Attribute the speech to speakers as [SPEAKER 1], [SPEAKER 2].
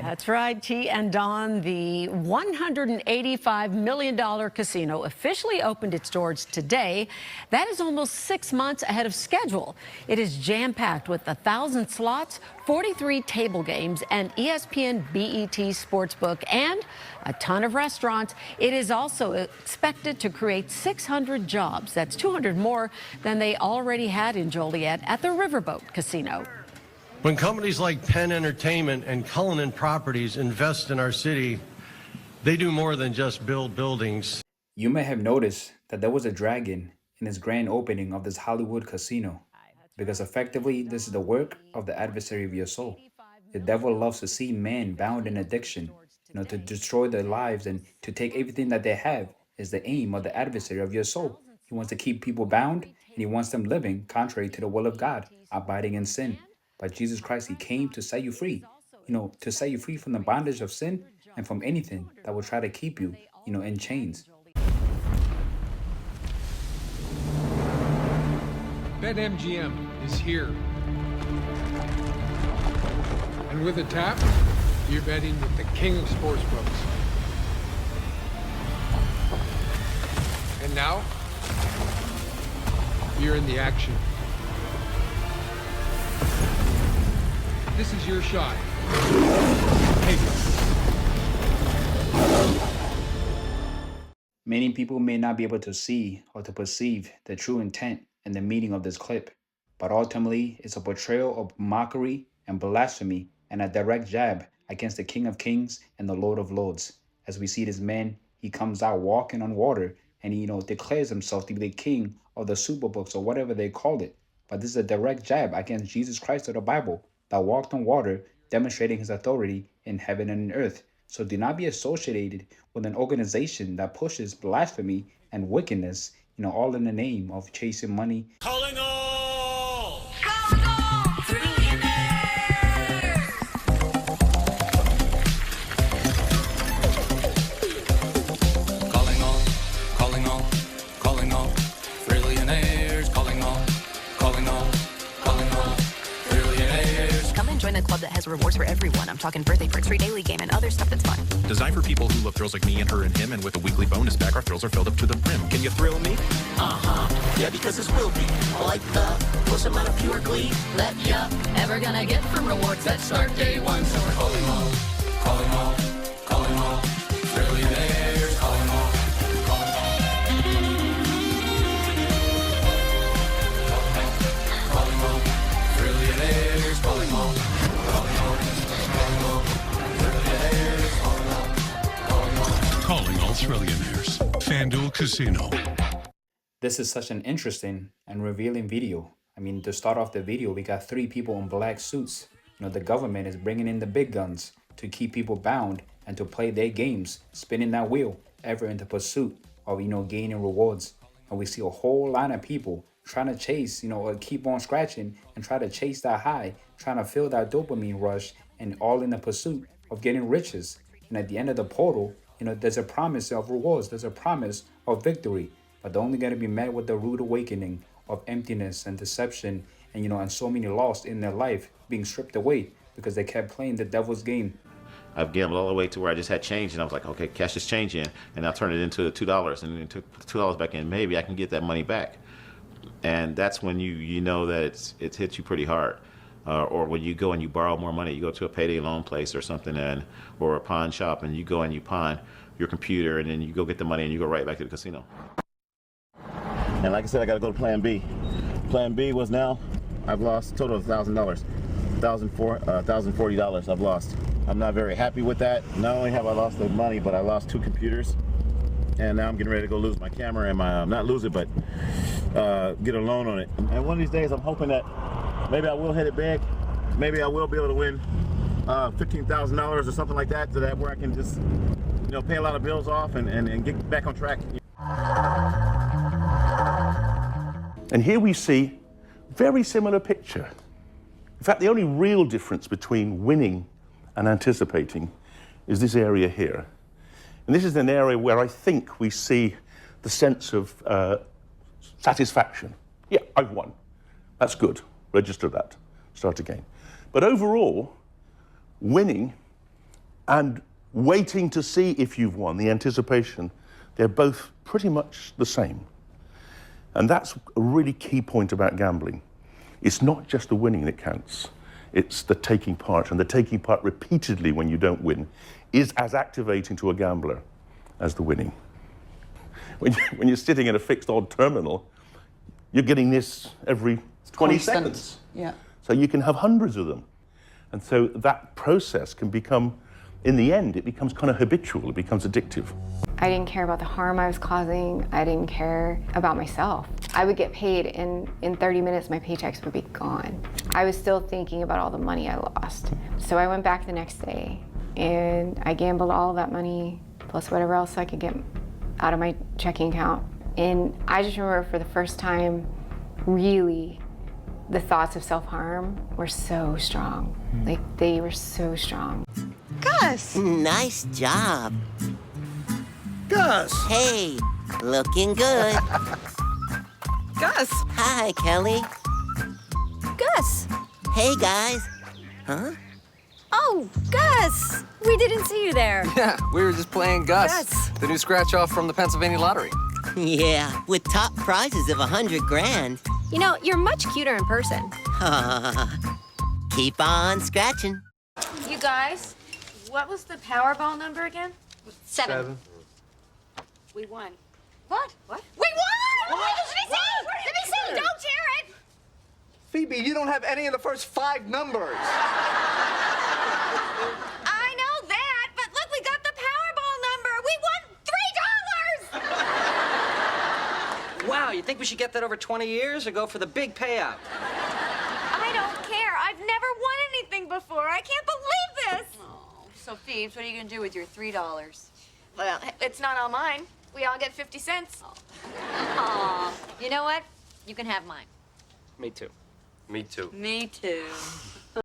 [SPEAKER 1] side.
[SPEAKER 2] That's right, T and Don. The $185 million casino officially opened its doors today. That is almost 6 months ahead of schedule. It is jam-packed with 1,000 slots, 43 table games, and ESPN BET Sportsbook, and a ton of restaurants. It is also expected to create 600 jobs. That's 200 more than they already had in Joliet at the Riverboat Casino.
[SPEAKER 3] When companies like Penn Entertainment and Cullinan Properties invest in our city, they do more than just build buildings.
[SPEAKER 4] You may have noticed that there was a dragon in this grand opening of this Hollywood casino, because effectively this is the work of the adversary of your soul. The devil loves to see men bound in addiction, to destroy their lives and to take everything that they have is the aim of the adversary of your soul. He wants to keep people bound, and he wants them living contrary to the will of God, abiding in sin. But Jesus Christ, he came to set you free, to set you free from the bondage of sin and from anything that will try to keep you, in chains.
[SPEAKER 5] BetMGM is here. And with a tap, you're betting with the king of sportsbooks. And now, you're in the action. This is your shot. Take it.
[SPEAKER 4] Many people may not be able to see or to perceive the true intent and the meaning of this clip, but ultimately it's a portrayal of mockery and blasphemy and a direct jab against the King of Kings and the Lord of Lords. As we see this man, he comes out walking on water and he, declares himself to be the king of the superbooks or whatever they call it. But this is a direct jab against Jesus Christ of the Bible that walked on water, demonstrating his authority in heaven and in earth. So do not be associated with an organization that pushes blasphemy and wickedness, all in the name of chasing money.
[SPEAKER 6] Calling all!
[SPEAKER 7] Calling all! Trillionaires!
[SPEAKER 6] Calling all, calling all, calling all, trillionaires, calling all, calling all, calling all, trillionaires.
[SPEAKER 8] Come and join the club that has rewards for everyone. I'm talking birthday perks, free daily game, and other stuff that's fun.
[SPEAKER 9] Designed for people who love thrills like me and her and him, and with a weekly bonus pack, our thrills are filled up to the brim. Can you thrill me?
[SPEAKER 7] Yeah, because this will be like the most amount of pure glee that ya ever gonna get from rewards that start day one. So we're calling all,
[SPEAKER 6] Calling all, calling all, trillionaires, calling all, calling all. Calling all, trillionaires, calling all, calling all, calling all, trillionaires, calling all, calling all.
[SPEAKER 10] Calling all trillionaires. FanDuel Casino.
[SPEAKER 4] This is such an interesting and revealing video. To start off the video, we got 3 people in black suits. The government is bringing in the big guns to keep people bound and to play their games, spinning that wheel ever in the pursuit of, gaining rewards. And we see a whole line of people trying to chase, or keep on scratching and try to chase that high, trying to feel that dopamine rush, and all in the pursuit of getting riches. And at the end of the portal, there's a promise of rewards. There's a promise of victory. But they're only going to be met with the rude awakening of emptiness and deception and, and so many lost in their life being stripped away because they kept playing the devil's game.
[SPEAKER 11] I've gambled all the way to where I just had change, and I was like, okay, cash this change in, and I'll turn it into $2, and then took $2 back in. Maybe I can get that money back. And that's when you know that it's hit you pretty hard. Or when you go and you borrow more money, you go to a payday loan place or something, or a pawn shop, and you go and you pawn your computer, and then you go get the money and you go right back to the casino.
[SPEAKER 12] And like I said, I got to go to Plan B. Plan B was now, I've lost a total of $1,000. $1,040 I've lost. I'm not very happy with that. Not only have I lost the money, but I lost 2 computers. And now I'm getting ready to go lose my camera and not lose it, but get a loan on it. And one of these days, I'm hoping that maybe I will hit it big. Maybe I will be able to win $15,000 or something like that, so that where I can just, pay a lot of bills off and get back on track.
[SPEAKER 13] And here we see a very similar picture. In fact, the only real difference between winning and anticipating is this area here. And this is an area where I think we see the sense of satisfaction. Yeah, I've won. That's good. Register that. Start again. But overall, winning and waiting to see if you've won, the anticipation, they're both pretty much the same. And that's a really key point about gambling. It's not just the winning that counts, it's the taking part, and the taking part repeatedly when you don't win is as activating to a gambler as the winning. When you're sitting in a fixed odd terminal, you're getting this every 20 seconds.
[SPEAKER 1] Yeah.
[SPEAKER 13] So you can have hundreds of them. And so that process can become, in the end, it becomes kind of habitual, it becomes addictive.
[SPEAKER 14] I didn't care about the harm I was causing. I didn't care about myself. I would get paid, and in 30 minutes, my paychecks would be gone. I was still thinking about all the money I lost. So I went back the next day, and I gambled all of that money, plus whatever else I could get out of my checking account. And I just remember for the first time, really, the thoughts of self-harm were so strong. Like, they were so strong.
[SPEAKER 1] Gus!
[SPEAKER 15] Nice job.
[SPEAKER 1] Gus!
[SPEAKER 15] Hey, looking good.
[SPEAKER 1] Gus!
[SPEAKER 15] Hi, Kelly.
[SPEAKER 16] Gus!
[SPEAKER 15] Hey, guys. Huh?
[SPEAKER 16] Oh, Gus! We didn't see you there.
[SPEAKER 17] Yeah, we were just playing Gus.
[SPEAKER 16] Gus.
[SPEAKER 17] The new scratch-off from the Pennsylvania Lottery.
[SPEAKER 15] Yeah, with top prizes of $100 grand.
[SPEAKER 16] You know, you're much cuter in person.
[SPEAKER 15] Keep on scratching.
[SPEAKER 18] You guys, what was the Powerball number again?
[SPEAKER 16] 7.
[SPEAKER 18] We won. What? What?
[SPEAKER 16] We won! Let me see! Let me see! Don't tear it!
[SPEAKER 17] Phoebe, you don't have any of the first 5 numbers.
[SPEAKER 18] I know that, but look, we got the Powerball number. We won $3!
[SPEAKER 17] Wow, you think we should get that over 20 years or go for the big payout?
[SPEAKER 18] I don't care. I've never won anything before. I can't believe this. Oh, so Phoebes, what are you going to do with your $3? Well, it's not all mine. We all get 50 cents.
[SPEAKER 16] Aw. You know what? You can have mine.
[SPEAKER 17] Me too.
[SPEAKER 18] Me too.